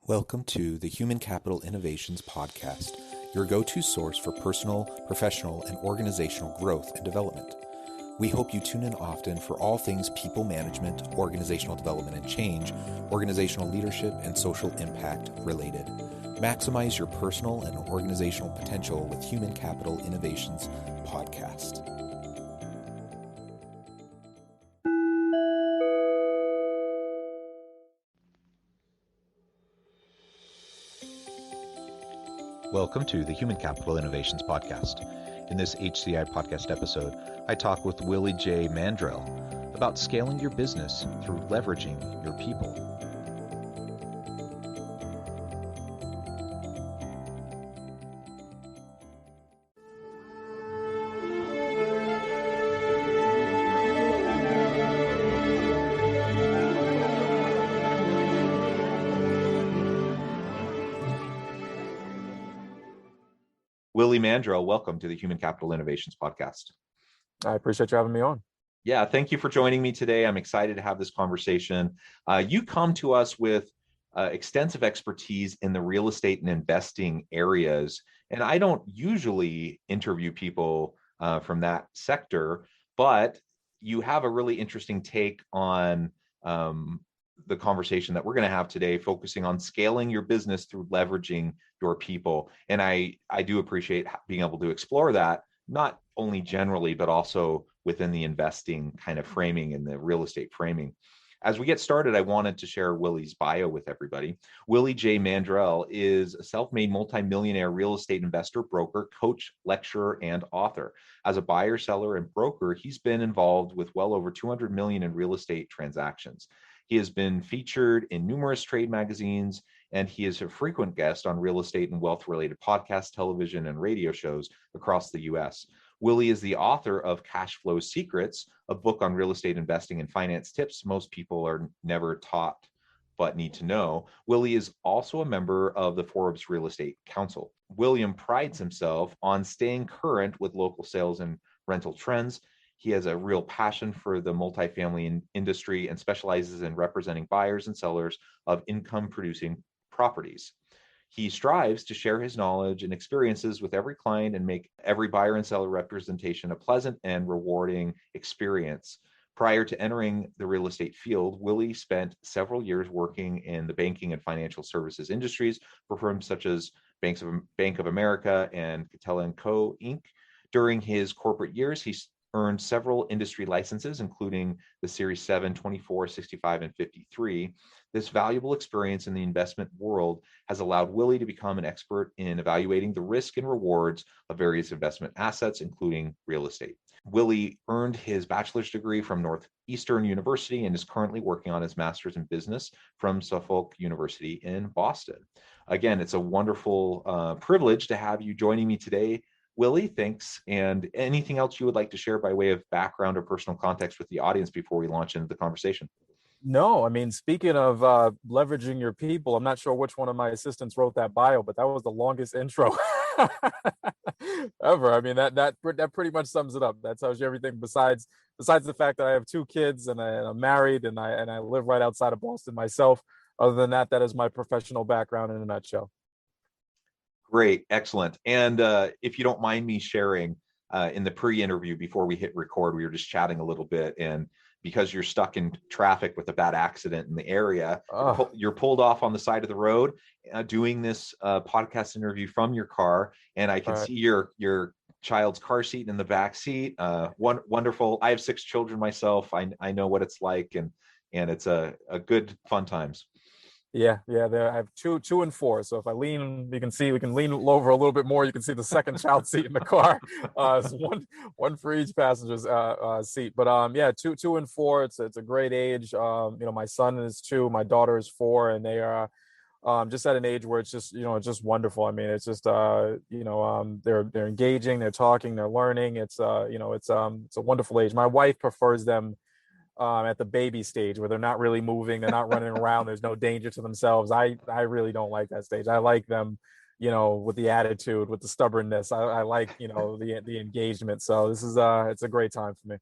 Welcome to the Human Capital Innovations Podcast, your go-to source for personal, professional, and organizational growth and development. We hope you tune in often for all things people management, organizational development and change, organizational leadership, and social impact related. Maximize your personal and organizational potential with Human Capital Innovations Podcast. Welcome to the Human Capital Innovations Podcast. In this HCI podcast episode, I talk with Willie J. Mandrell about scaling your business through leveraging your people. Willie Mandrell, welcome to the Human Capital Innovations Podcast. I appreciate you having me on. Yeah, thank you for joining me today. I'm excited to have this conversation. You come to us with extensive expertise in the real estate and investing areas, and I don't usually interview people from that sector, but you have a really interesting take on the conversation that we're going to have today, focusing on scaling your business through leveraging your people. And I do appreciate being able to explore that, not only generally, but also within the investing kind of framing and the real estate framing. As we get started, I wanted to share Willie's bio with everybody. Willie J. Mandrell is a self-made multimillionaire real estate investor, broker, coach, lecturer, and author. As a buyer, seller, and broker, he's been involved with well over 200 million in real estate transactions. He has been featured in numerous trade magazines, and he is a frequent guest on real estate and wealth-related podcasts, television, and radio shows across the U.S. Willie is the author of Cash Flow Secrets, a book on real estate investing and finance tips most people are never taught but need to know. Willie is also a member of the Forbes Real Estate Council. William prides himself on staying current with local sales and rental trends. He has a real passion for the multifamily industry and specializes in representing buyers and sellers of income-producing properties. He strives to share his knowledge and experiences with every client and make every buyer and seller representation a pleasant and rewarding experience. Prior to entering the real estate field, Willie spent several years working in the banking and financial services industries for firms such as Bank of America and Catella & Co. Inc. During his corporate years, he earned several industry licenses, including the Series 7, 24, 65, and 53. This valuable experience in the investment world has allowed Willie to become an expert in evaluating the risk and rewards of various investment assets, including real estate. Willie earned his bachelor's degree from Northeastern University and is currently working on his master's in business from Suffolk University in Boston. Again, it's a wonderful privilege to have you joining me today, Willie. Thanks. And anything else you would like to share by way of background or personal context with the audience before we launch into the conversation? No, I mean, speaking of leveraging your people, I'm not sure which one of my assistants wrote that bio, but that was the longest intro ever. I mean, that pretty much sums it up. That tells you everything besides the fact that I have two kids and I'm married and I live right outside of Boston myself. Other than that, that is my professional background in a nutshell. Great. Excellent. And if you don't mind me sharing, in the pre-interview before we hit record, we were just chatting a little bit, and because you're stuck in traffic with a bad accident in the area, you're pulled off on the side of the road doing this podcast interview from your car, and I can see your child's car seat in the back seat. Wonderful. I have 6 children myself. I know what it's like, and it's a good fun times. Yeah. There I have 2 and 4. So if I lean, we can lean over a little bit more. You can see the second child seat in the car. So one for each passenger's seat. But 2 and 4. It's a great age. My son is 2, my daughter is 4, and they are just at an age where it's just just wonderful. I mean, it's just they're engaging, they're talking, they're learning. It's it's a wonderful age. My wife prefers them at the baby stage where they're not really moving, they're not running around, there's no danger to themselves. I really don't like that stage. I like them, with the attitude, with the stubbornness. I like, the engagement. So this is it's a great time for me.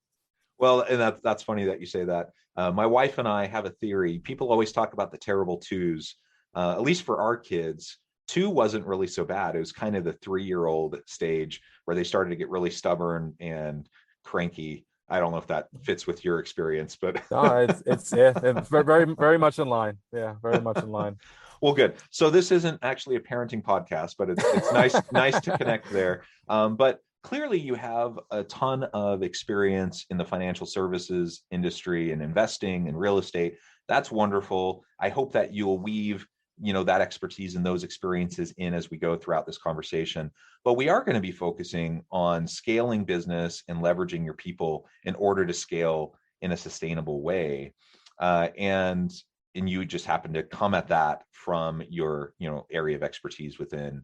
Well, and that's funny that you say that. My wife and I have a theory. People always talk about the terrible twos at least for our kids, 2 wasn't really so bad. It was kind of the 3-year-old stage where they started to get really stubborn and cranky. I don't know if that fits with your experience, but No, it's yeah, it's very much in line. Yeah, very much in line. well, good. So this isn't actually a parenting podcast, but it's nice to connect there. But clearly, you have a ton of experience in the financial services industry and investing and real estate. That's wonderful. I hope that you'll weave that expertise and those experiences in as we go throughout this conversation. But we are going to be focusing on scaling business and leveraging your people in order to scale in a sustainable way. And you just happen to come at that from your area of expertise within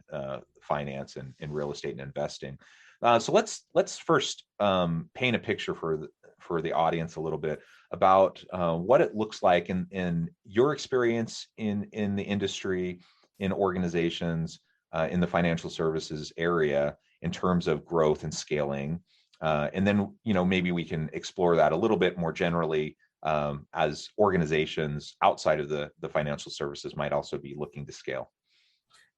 finance and real estate and investing. So let's first paint a picture for the audience a little bit about what it looks like in your experience in the industry, in organizations, in the financial services area in terms of growth and scaling. And then maybe we can explore that a little bit more generally as organizations outside of the financial services might also be looking to scale.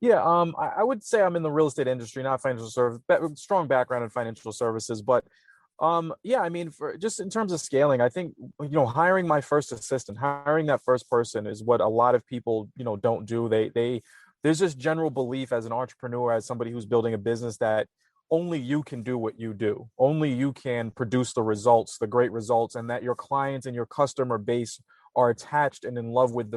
Yeah, I would say I'm in the real estate industry, not financial service, strong background in financial services, but yeah, I mean, for just in terms of scaling, I think, hiring my first assistant, hiring that first person is what a lot of people, don't do. There's this general belief as an entrepreneur, as somebody who's building a business, that only you can do what you do. Only you can produce the results, the great results, and that your clients and your customer base are attached and in love with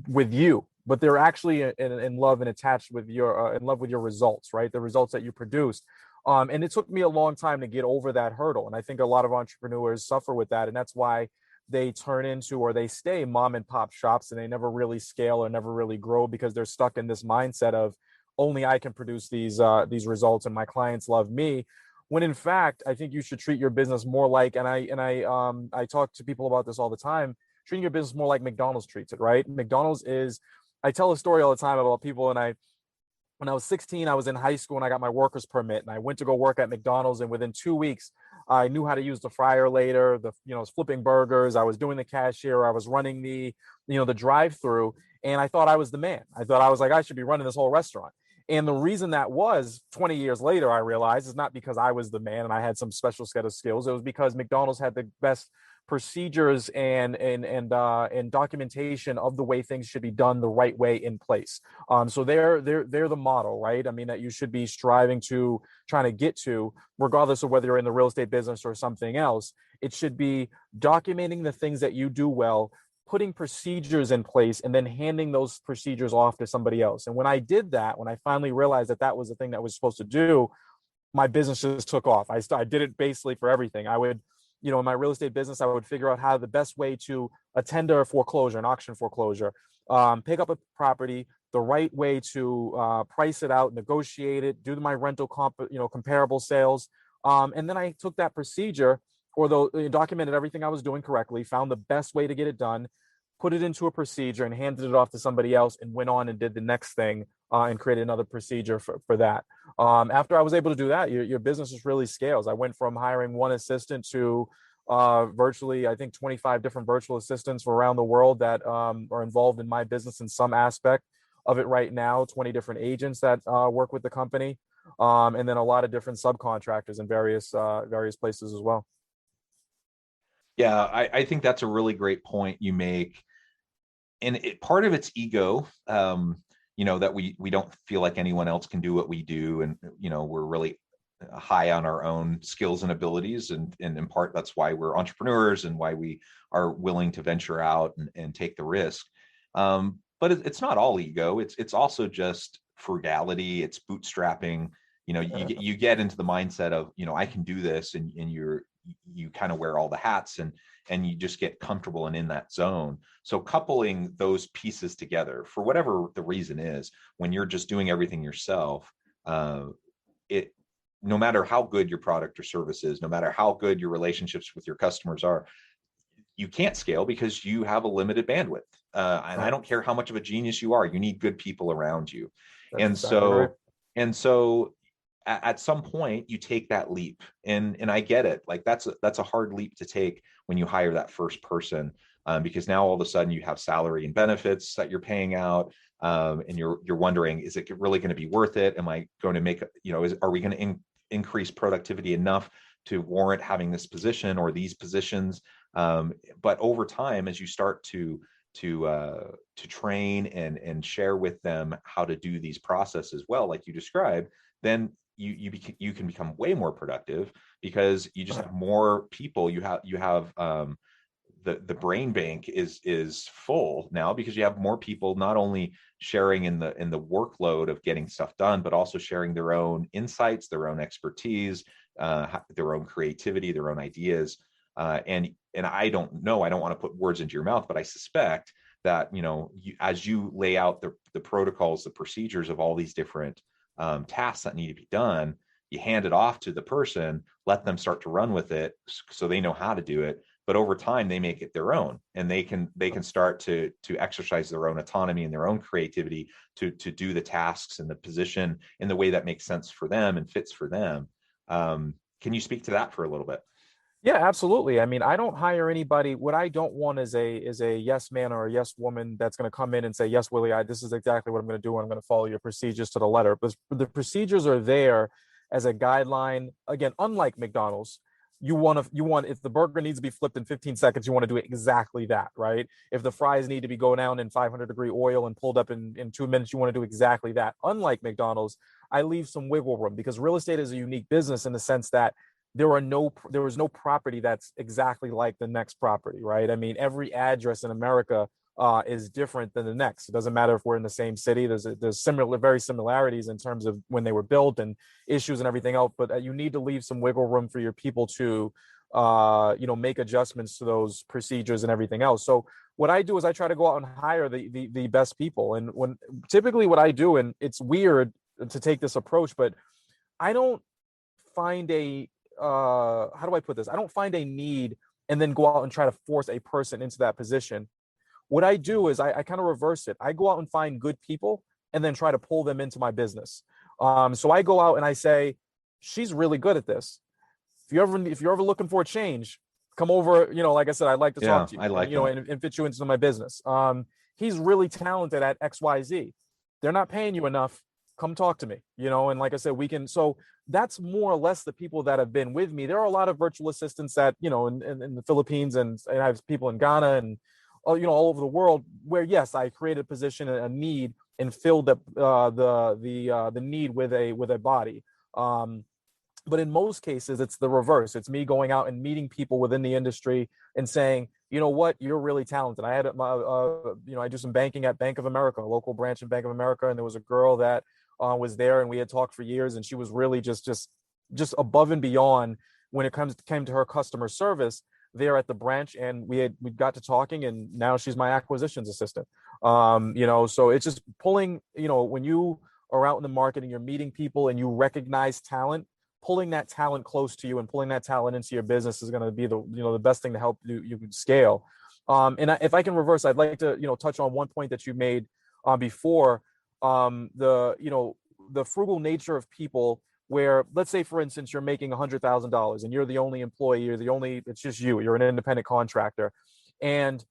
with you, but they're actually in love and attached with in love with your results, right? The results that you produce. And it took me a long time to get over that hurdle. And I think a lot of entrepreneurs suffer with that. And that's why they turn into, or they stay mom and pop shops, and they never really scale or never really grow, because they're stuck in this mindset of only I can produce these results and my clients love me. When in fact, I think you should treat your business more like, and I talk to people about this all the time, treating your business more like McDonald's treats it, right? I tell a story all the time about people, and when I was 16, I was in high school and I got my worker's permit, and I went to go work at McDonald's, and within 2 weeks, I knew how to use the fryer later, I was flipping burgers, I was doing the cashier, I was running the drive-through, and I thought I was the man. I thought I was like, I should be running this whole restaurant. And the reason that was 20 years later, I realized, is not because I was the man and I had some special set of skills. It was because McDonald's had the best procedures and documentation of the way things should be done the right way in place. So they're the model, right? I mean, that you should be striving to, trying to get to, regardless of whether you're in the real estate business or something else. It should be documenting the things that you do well, putting procedures in place, and then handing those procedures off to somebody else. And when I did that, when I finally realized that that was the thing that I was supposed to do, my business just took off. I did it basically for everything. I would, in my real estate business, I would figure out how the best way to attend a foreclosure, an auction foreclosure, pick up a property, the right way to price it out, negotiate it, do my rental comparable sales. And then I took that procedure, documented everything I was doing correctly, found the best way to get it done, put it into a procedure, and handed it off to somebody else, and went on and did the next thing, and created another procedure for that. After I was able to do that, your business just really scales. I went from hiring one assistant to virtually, I think, 25 different virtual assistants from around the world that are involved in my business in some aspect of it right now, 20 different agents that work with the company, and then a lot of different subcontractors in various places as well. Yeah, I think that's a really great point you make. And part of it's ego, that we don't feel like anyone else can do what we do. And, we're really high on our own skills and abilities. And in part, that's why we're entrepreneurs and why we are willing to venture out and take the risk. But it's not all ego. It's also just frugality. It's bootstrapping. You get into the mindset of, I can do this, and you kind of wear all the hats, and you just get comfortable and in that zone. So coupling those pieces together, for whatever the reason is, when you're just doing everything yourself, no matter how good your product or service is, no matter how good your relationships with your customers are, you can't scale because you have a limited bandwidth. And I don't care how much of a genius you are, you need good people around you. That's exactly right. And so at some point you take that leap, and I get it. Like that's a hard leap to take when you hire that first person, because now all of a sudden you have salary and benefits that you're paying out. and you're wondering, is it really going to be worth it? Am I going to make, are we going to increase productivity enough to warrant having this position or these positions? But over time, as you start to train and share with them how to do these processes well, like you described, then you can become way more productive because you just have more people. You have the brain bank is full now because you have more people not only sharing in the workload of getting stuff done, but also sharing their own insights, their own expertise, their own creativity, their own ideas. And I don't know, I don't want to put words into your mouth, but I suspect that, as you lay out the protocols, the procedures of all these different tasks that need to be done, you hand it off to the person, let them start to run with it so they know how to do it. But over time, they make it their own, and they can start to exercise their own autonomy and their own creativity to do the tasks and the position in the way that makes sense for them and fits for them. Can you speak to that for a little bit? Yeah, absolutely. I mean, I don't hire anybody. What I don't want is a yes man or a yes woman that's going to come in and say, yes, Willie, this is exactly what I'm going to do. I'm going to follow your procedures to the letter. But the procedures are there as a guideline. Again, unlike McDonald's, you want if the burger needs to be flipped in 15 seconds, you want to do exactly that, right? If the fries need to be go down in 500-degree oil and pulled up in 2 minutes, you want to do exactly that. Unlike McDonald's, I leave some wiggle room because real estate is a unique business in the sense that there is no property that's exactly like the next property, right? I mean, every address in America is different than the next. It doesn't matter if we're in the same city. There's very similarities in terms of when they were built and issues and everything else. But you need to leave some wiggle room for your people to, make adjustments to those procedures and everything else. So what I do is I try to go out and hire the best people. And typically what I do, and it's weird to take this approach, but I don't find how do I put this? I don't find a need and then go out and try to force a person into that position. What I do is I kind of reverse it. I go out and find good people and then try to pull them into my business. So I go out and I say, she's really good at this. If you're ever looking for a change, come over. Like I said, I'd like to talk to you. I like and fit you into my business. He's really talented at XYZ. They're not paying you enough. Come talk to me. And like I said, we can. So that's more or less the people that have been with me. There are a lot of virtual assistants that, in the Philippines and I have people in Ghana and, all over the world where, yes, I created a position, a need and filled the need with a body. But in most cases, it's the reverse. It's me going out and meeting people within the industry and saying, you know what, you're really talented. I had I do some banking at Bank of America, a local branch of Bank of America. And there was a girl that was there and we had talked for years and she was really just above and beyond when it came to her customer service there at the branch. And we got to talking and now she's my acquisitions assistant. So it's just pulling, when you are out in the market and you're meeting people and you recognize talent, pulling that talent close to you and pulling that talent into your business is going to be the best thing to help you scale. If I can reverse, I'd like to, touch on one point that you made before, the frugal nature of people where, let's say, for instance, you're making $100,000 and you're the only employee, it's just you're an independent contractor. And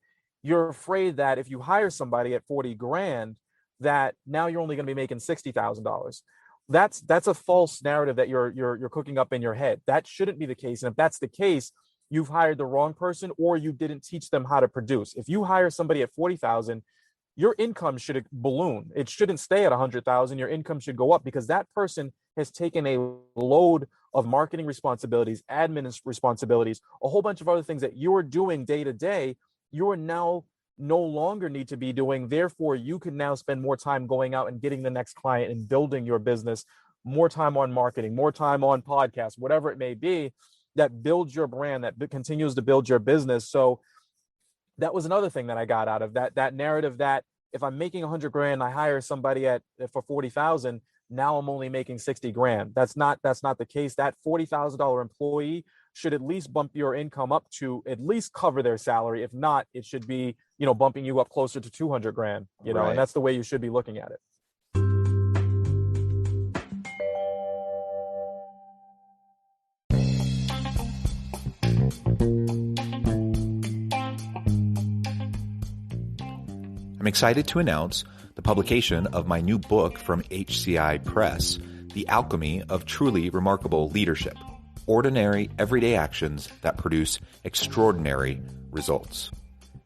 you're afraid that if you hire somebody at 40 grand, that now you're only going to be making $60,000. That's a false narrative that you're cooking up in your head. That shouldn't be the case. And if that's the case, you've hired the wrong person or you didn't teach them how to produce. If you hire somebody at 40,000, your income should balloon. It shouldn't stay at 100,000. Your income should go up because that person has taken a load of marketing responsibilities, admin responsibilities, a whole bunch of other things that you are doing day to day. You are now no longer need to be doing. Therefore, you can now spend more time going out and getting the next client and building your business, more time on marketing, more time on podcasts, whatever it may be, that builds your brand, that continues to build your business. So that was another thing that I got out of that narrative that if I'm making 100 grand, I hire somebody for 40,000. Now I'm only making 60 grand. That's not the case. That $40,000 employee should at least bump your income up to at least cover their salary. If not, it should be, bumping you up closer to 200 grand, Right. And that's the way you should be looking at it. I'm excited to announce the publication of my new book from HCI Press, The Alchemy of Truly Remarkable Leadership: Ordinary, Everyday Actions that Produce Extraordinary Results.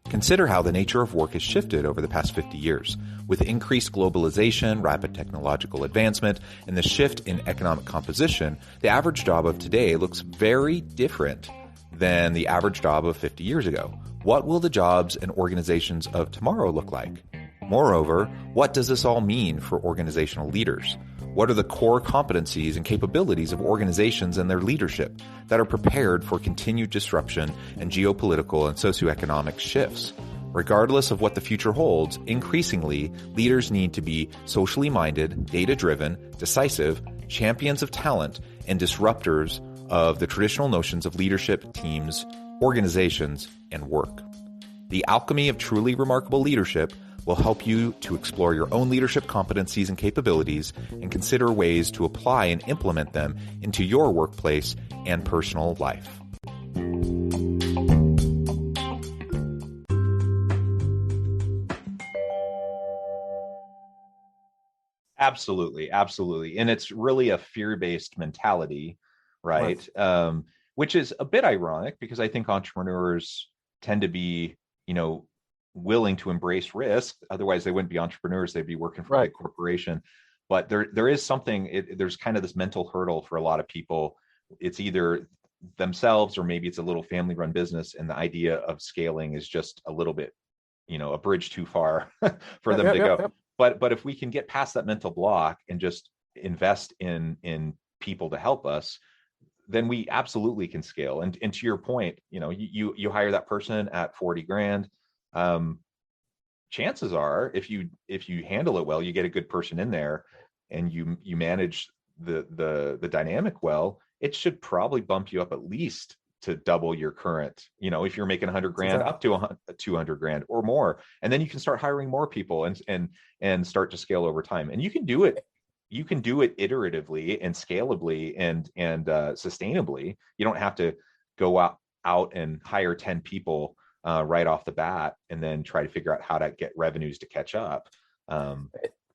Consider how the nature of work has shifted over the past 50 years. With increased globalization, rapid technological advancement, and the shift in economic composition, the average job of today looks very different than the average job of 50 years ago. What will the jobs and organizations of tomorrow look like? Moreover, what does this all mean for organizational leaders? What are the core competencies and capabilities of organizations and their leadership that are prepared for continued disruption and geopolitical and socioeconomic shifts? Regardless of what the future holds, increasingly, leaders need to be socially minded, data-driven, decisive, champions of talent, and disruptors of the traditional notions of leadership, teams, organizations, and work. The Alchemy of Truly Remarkable Leadership will help you to explore your own leadership competencies and capabilities and consider ways to apply and implement them into your workplace and personal life. Absolutely, absolutely. And it's really a fear-based mentality, right? Which is a bit ironic because I think entrepreneurs tend to be, willing to embrace risk. Otherwise, they wouldn't be entrepreneurs. They'd be working for a big corporation. But there is something, there's kind of this mental hurdle for a lot of people. It's either themselves or maybe it's a little family-run business, and the idea of scaling is just a little bit, a bridge too far for them to go. But if we can get past that mental block and just invest in people to help us, then we absolutely can scale. And to your point, you hire that person at 40 grand. Chances are, if you handle it well, you get a good person in there, and you manage the dynamic well, it should probably bump you up at least to double your current. If you're making 100 grand, up to 200 grand or more, and then you can start hiring more people and start to scale over time. And you can do it. You can do it iteratively and scalably and sustainably. You don't have to go out and hire 10 people right off the bat and then try to figure out how to get revenues to catch up.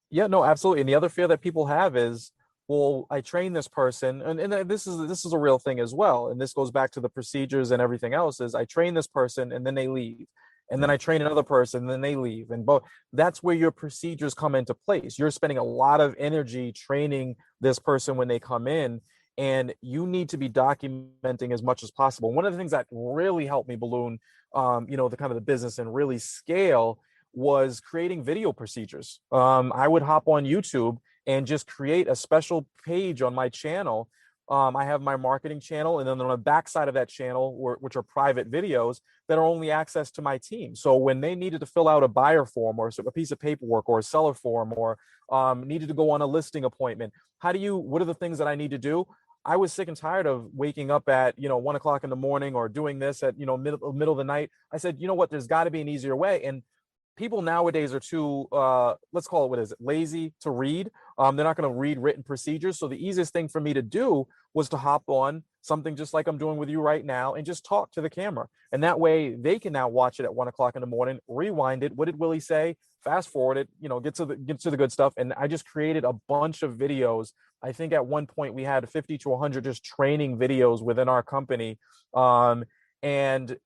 Yeah, no, absolutely. And the other fear that people have is, well, I train this person, and this is a real thing as well. And this goes back to the procedures and everything else, is I train this person and then they leave. And then I train another person and then they leave. And that's where your procedures come into place. You're spending a lot of energy training this person when they come in, and you need to be documenting as much as possible. One of the things that really helped me balloon, the kind of the business and really scale was creating video procedures. I would hop on YouTube and just create a special page on my channel. I have my marketing channel, and then on the backside of that channel, which are private videos that are only access to my team. So when they needed to fill out a buyer form or a piece of paperwork or a seller form, or needed to go on a listing appointment, what are the things that I need to do? I was sick and tired of waking up at 1 o'clock in the morning or doing this at middle of the night. I said, you know what, there's got to be an easier way. And people nowadays are too, let's call it, what is it, lazy to read. They're not going to read written procedures. So the easiest thing for me to do was to hop on something just like I'm doing with you right now and just talk to the camera. And that way they can now watch it at 1 o'clock in the morning, rewind it. What did Willie say? Fast forward it, get to the good stuff. And I just created a bunch of videos. I think at one point we had 50 to 100 just training videos within our company. And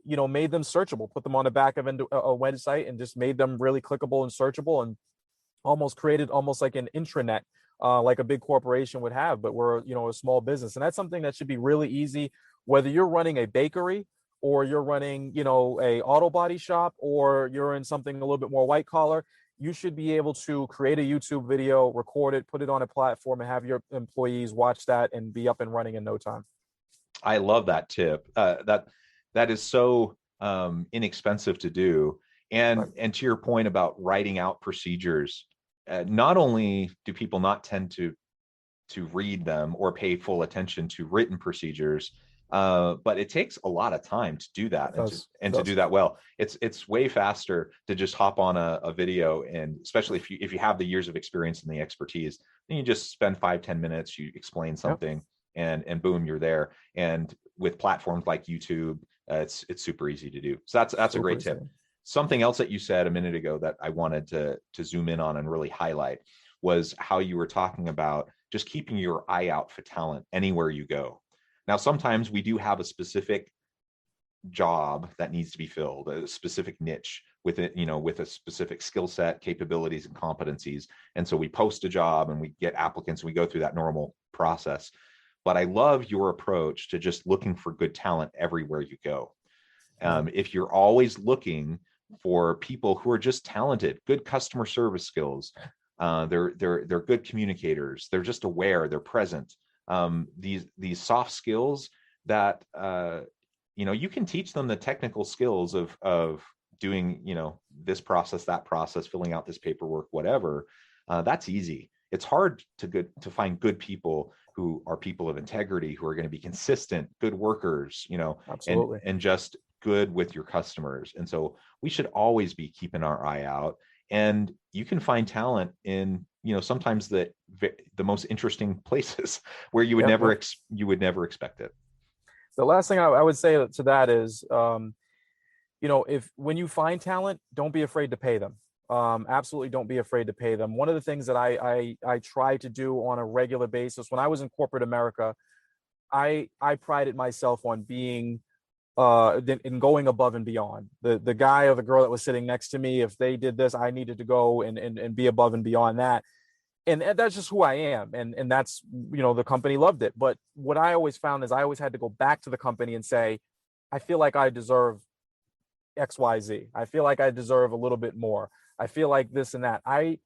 made them searchable, put them on the back of a website, and just made them really clickable and searchable, and created like an intranet, like a big corporation would have, but we're a small business. And that's something that should be really easy, whether you're running a bakery or you're running a auto body shop, or you're in something a little bit more white collar. You should be able to create a YouTube video, record it, put it on a platform, and have your employees watch that and be up and running in no time. I love that tip. That is so inexpensive to do. And to your point about writing out procedures, not only do people not tend to read them or pay full attention to written procedures, but it takes a lot of time to do that to do that well. It's way faster to just hop on a video, and especially if you have the years of experience and the expertise, then you just spend 5-10 minutes, you explain something, and boom, you're there. And with platforms like YouTube, it's super easy to do. So that's a great tip. something else that you said a minute ago that I wanted to zoom in on and really highlight was how you were talking about just keeping your eye out for talent anywhere you go. Now, sometimes we do have a specific job that needs to be filled, a specific niche with it, with a specific skill set, capabilities, and competencies. And so we post a job and we get applicants and we go through that normal process. But I love your approach to just looking for good talent everywhere you go. If you're always looking for people who are just talented, good customer service skills, they're good communicators, they're just aware, they're present. These soft skills that you can teach them the technical skills of doing this process, that process, filling out this paperwork, whatever. That's easy. It's hard to find good people who are people of integrity, who are going to be consistent, good workers, Absolutely. and just good with your customers. And so we should always be keeping our eye out. And you can find talent in sometimes the most interesting places where you would never expect it. The last thing I would say to that is, when you find talent, don't be afraid to pay them. Absolutely don't be afraid to pay them. One of the things that I try to do on a regular basis, when I was in corporate America, I prided myself on being in going above and beyond. The guy or the girl that was sitting next to me, if they did this, I needed to go and be above and beyond that. And that's just who I am. And that's, the company loved it. But what I always found is I always had to go back to the company and say, I feel like I deserve XYZ. I feel like I deserve a little bit more. I feel like this and that. I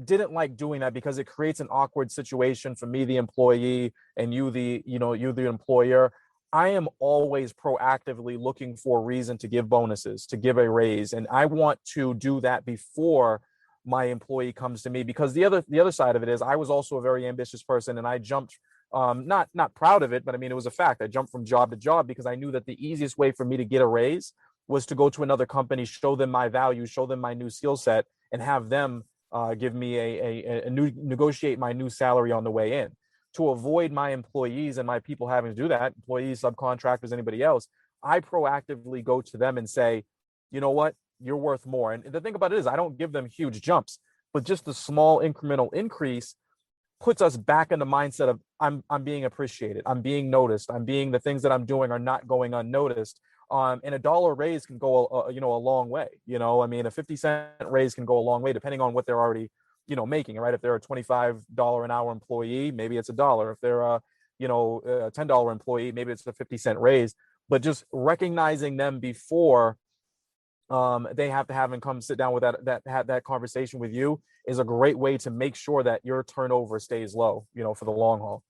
didn't like doing that because it creates an awkward situation for me, the employee, and you, the employer. I am always proactively looking for a reason to give bonuses, to give a raise. And I want to do that before my employee comes to me, because the other side of it is I was also a very ambitious person, and I jumped, not proud of it, but I mean, it was a fact. I jumped from job to job because I knew that the easiest way for me to get a raise was to go to another company, show them my value, show them my new skill set, and have them give me a new, negotiate my new salary on the way in. To avoid my employees and my people having to do that, employees, subcontractors, anybody else, I proactively go to them and say, you know what, you're worth more. And the thing about it is I don't give them huge jumps, but just the small incremental increase puts us back in the mindset of I'm being appreciated, I'm being noticed, the things that I'm doing are not going unnoticed. And $1 raise can go a long way. I mean, a 50-cent raise can go a long way depending on what they're already making, right? If they're a $25 an hour employee, maybe it's $1. If they're a $10 employee, maybe it's a 50-cent raise. But just recognizing them before they have to have and come sit down with that conversation with you is a great way to make sure that your turnover stays low, for the long haul.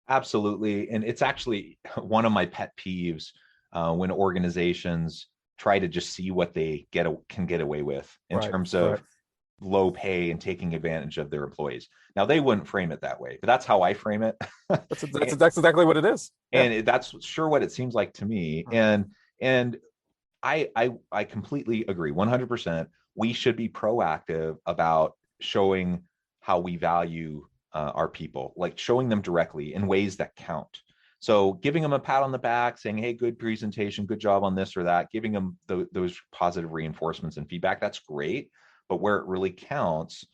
Absolutely. And it's actually one of my pet peeves when organizations try to just see what they can get away with in terms of low pay and taking advantage of their employees. Now, they wouldn't frame it that way, but that's how I frame it. That's exactly what it is. And that's sure what it seems like to me. And I completely agree, 100%. We should be proactive about showing how we value our people, like showing them directly in ways that count. So giving them a pat on the back, saying, hey, good presentation, good job on this or that, giving them those positive reinforcements and feedback, that's great. But where it really counts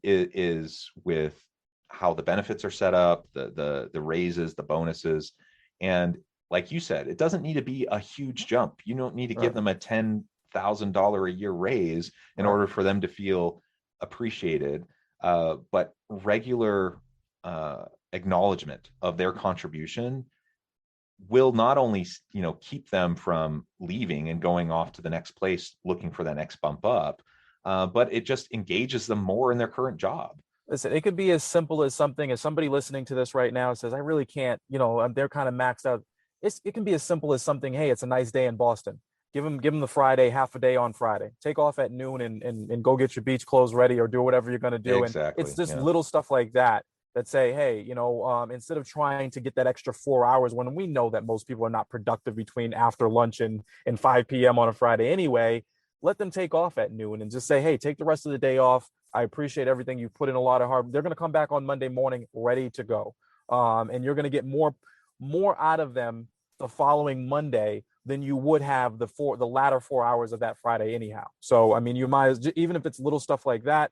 is with how the benefits are set up, the raises, the bonuses. And like you said, it doesn't need to be a huge jump. You don't need to give them a $10,000 a year raise in order for them to feel appreciated. But regular acknowledgement of their contribution will not only keep them from leaving and going off to the next place looking for that next bump up, but it just engages them more in their current job. Listen, it could be as simple as somebody listening to this right now says, I really can't, they're kind of maxed out. It can be as simple as something, hey, it's a nice day in Boston. Give them the Friday, half a day on Friday. Take off at noon and go get your beach clothes ready or do whatever you're going to do. Exactly. And it's just little stuff like that say, hey, instead of trying to get that extra 4 hours, when we know that most people are not productive between after lunch and 5 p.m. on a Friday anyway, let them take off at noon and just say, hey, take the rest of the day off. I appreciate everything. You've put in a lot of hard. They're going to come back on Monday morning ready to go. And you're going to get more out of them the following Monday than you would have the latter 4 hours of that Friday anyhow. So I mean, you might even if it's little stuff like that,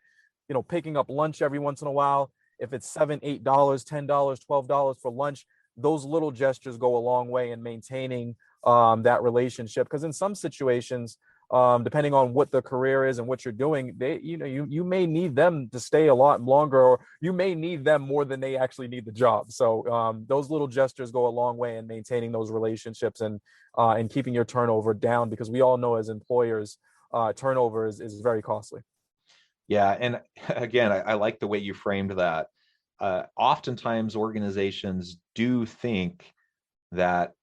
picking up lunch every once in a while. If it's $7, $8, $10, $12 for lunch, those little gestures go a long way in maintaining that relationship. Because in some situations, depending on what the career is and what you're doing, you may need them to stay a lot longer, or you may need them more than they actually need the job. So those little gestures go a long way in maintaining those relationships and keeping your turnover down, because we all know as employers, turnover is very costly. Yeah, and again, I like the way you framed that. Oftentimes, organizations do think that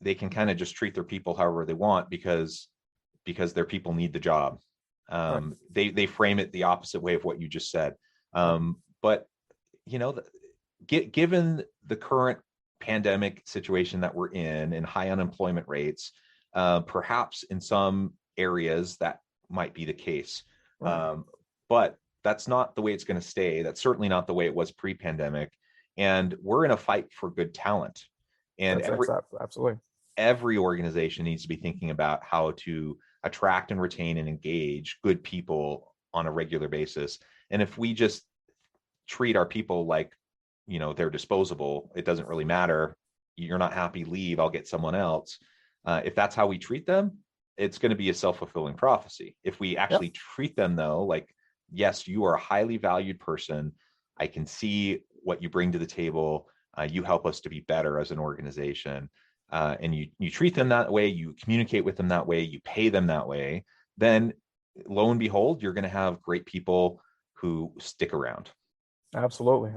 they can kind of just treat their people however they want because their people need the job. Right. They frame it the opposite way of what you just said. But given the current pandemic situation that we're in and high unemployment rates, perhaps in some areas that might be the case. Right. But that's not the way it's going to stay. That's certainly not the way it was pre-pandemic. And we're in a fight for good talent. And Absolutely. Every organization needs to be thinking about how to attract and retain and engage good people on a regular basis. And if we just treat our people like, they're disposable, it doesn't really matter. You're not happy, leave, I'll get someone else. If that's how we treat them, it's going to be a self-fulfilling prophecy. If we actually treat them though, like, yes, you are a highly valued person. I can see what you bring to the table. You help us to be better as an organization. And you treat them that way, you communicate with them that way, you pay them that way, then lo and behold, you're going to have great people who stick around. Absolutely.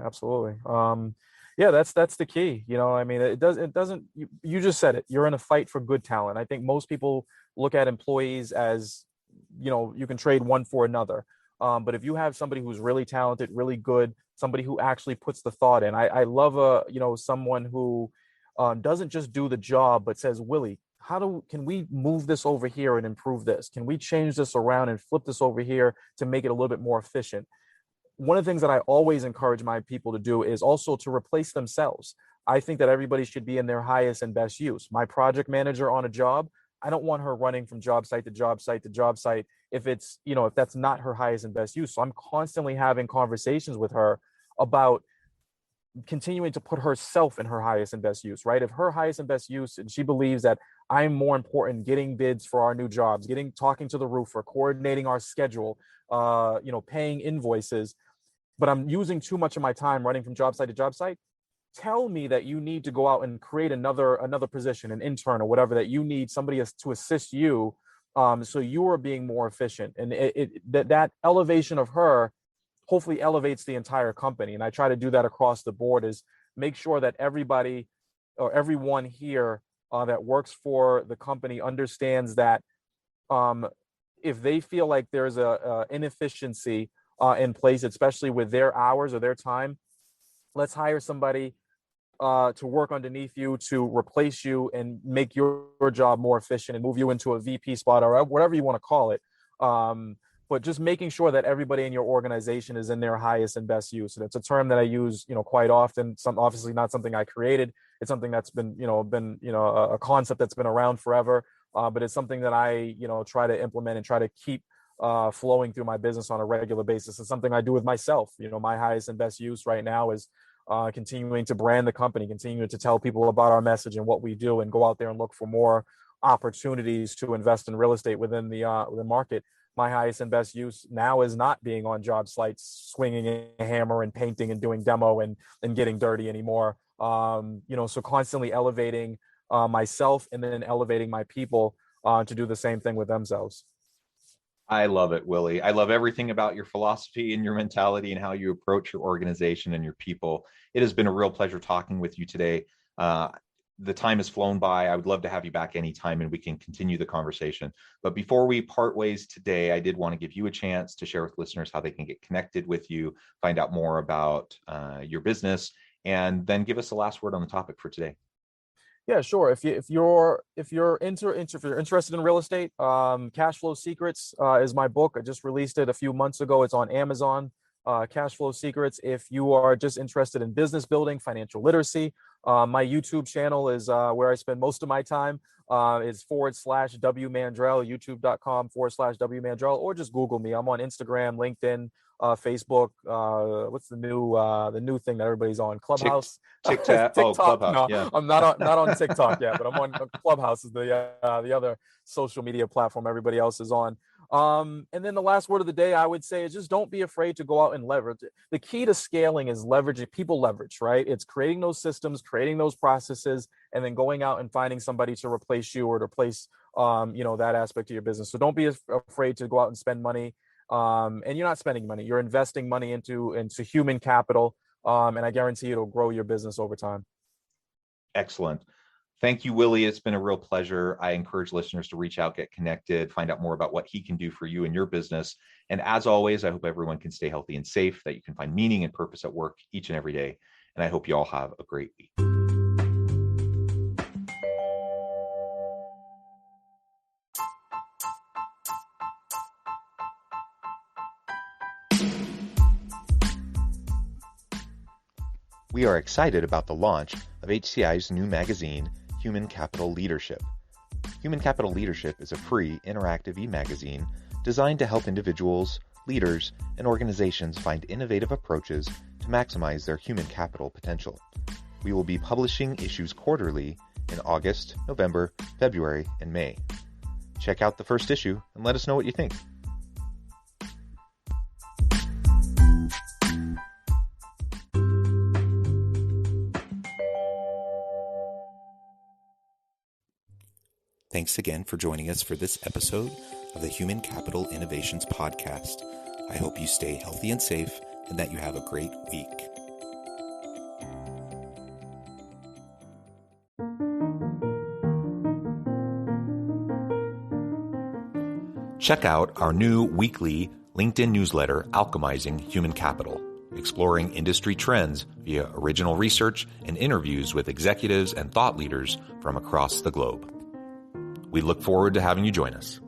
Yeah, that's the key. I mean, it doesn't, you just said it, you're in a fight for good talent. I think most people look at employees as, you can trade one for another. But if you have somebody who's really talented, really good, somebody who actually puts the thought in, I love someone who doesn't just do the job, but says, Willie, can we move this over here and improve this? Can we change this around and flip this over here to make it a little bit more efficient? One of the things that I always encourage my people to do is also to replace themselves. I think that everybody should be in their highest and best use. My project manager on a job, I don't want her running from job site to job site to job site if that's not her highest and best use. So I'm constantly having conversations with her about continuing to put herself in her highest and best use, right? If her highest and best use, and she believes that I'm more important getting bids for our new jobs, talking to the roofer, coordinating our schedule, paying invoices, but I'm using too much of my time running from job site to job site, tell me that you need to go out and create another position, an intern or whatever, that you need somebody to assist you, so you are being more efficient. And that elevation of her hopefully elevates the entire company. And I try to do that across the board, is make sure that everybody or everyone here that works for the company understands that if they feel like there's a inefficiency in place, especially with their hours or their time, let's hire somebody to work underneath you to replace you and make your job more efficient and move you into a VP spot or whatever you want to call it. But just making sure that everybody in your organization is in their highest and best use. And it's a term that I use, quite often. Obviously not something I created. It's something that's been a concept that's been around forever. But it's something that I, try to implement and try to keep flowing through my business on a regular basis. It's something I do with myself. My highest and best use right now is continuing to brand the company, continuing to tell people about our message and what we do, and go out there and look for more opportunities to invest in real estate within the market. My highest and best use now is not being on job sites, swinging a hammer and painting and doing demo and getting dirty anymore. So constantly elevating myself and then elevating my people to do the same thing with themselves. I love it, Willie. I love everything about your philosophy and your mentality and how you approach your organization and your people. It has been a real pleasure talking with you today. The time has flown by. I would love to have you back anytime and we can continue the conversation. But before we part ways today, I did want to give you a chance to share with listeners how they can get connected with you, find out more about your business, and then give us the last word on the topic for today. Yeah, sure. If you're interested in real estate, Cash Flow Secrets is my book. I just released it a few months ago. It's on Amazon. Cash Flow Secrets. If you are just interested in business building, financial literacy, My YouTube channel is where I spend most of my time. Is /W Mandrell, youtube.com/W Mandrell, or just Google me. I'm on Instagram, LinkedIn, Facebook. What's the new thing that everybody's on? Clubhouse. TikTok. Oh, Clubhouse. No, Yeah. I'm not on TikTok yet, but I'm on Clubhouse, is the other social media platform everybody else is on. And then the last word of the day, I would say, is just don't be afraid to go out and leverage. The key to scaling is leveraging. People leverage, right? It's creating those systems, creating those processes, and then going out and finding somebody to replace you or to replace, that aspect of your business. So don't be afraid to go out and spend money. And you're not spending money; you're investing money into human capital. And I guarantee it'll grow your business over time. Excellent. Thank you, Willie. It's been a real pleasure. I encourage listeners to reach out, get connected, find out more about what he can do for you and your business. And as always, I hope everyone can stay healthy and safe, that you can find meaning and purpose at work each and every day. And I hope you all have a great week. We are excited about the launch of HCI's new magazine, Human Capital Leadership. Human Capital Leadership is a free, interactive e-magazine designed to help individuals, leaders, and organizations find innovative approaches to maximize their human capital potential. We will be publishing issues quarterly in August, November, February, and May. Check out the first issue and let us know what you think. Thanks again for joining us for this episode of the Human Capital Innovations Podcast. I hope you stay healthy and safe and that you have a great week. Check out our new weekly LinkedIn newsletter, Alchemizing Human Capital, exploring industry trends via original research and interviews with executives and thought leaders from across the globe. We look forward to having you join us.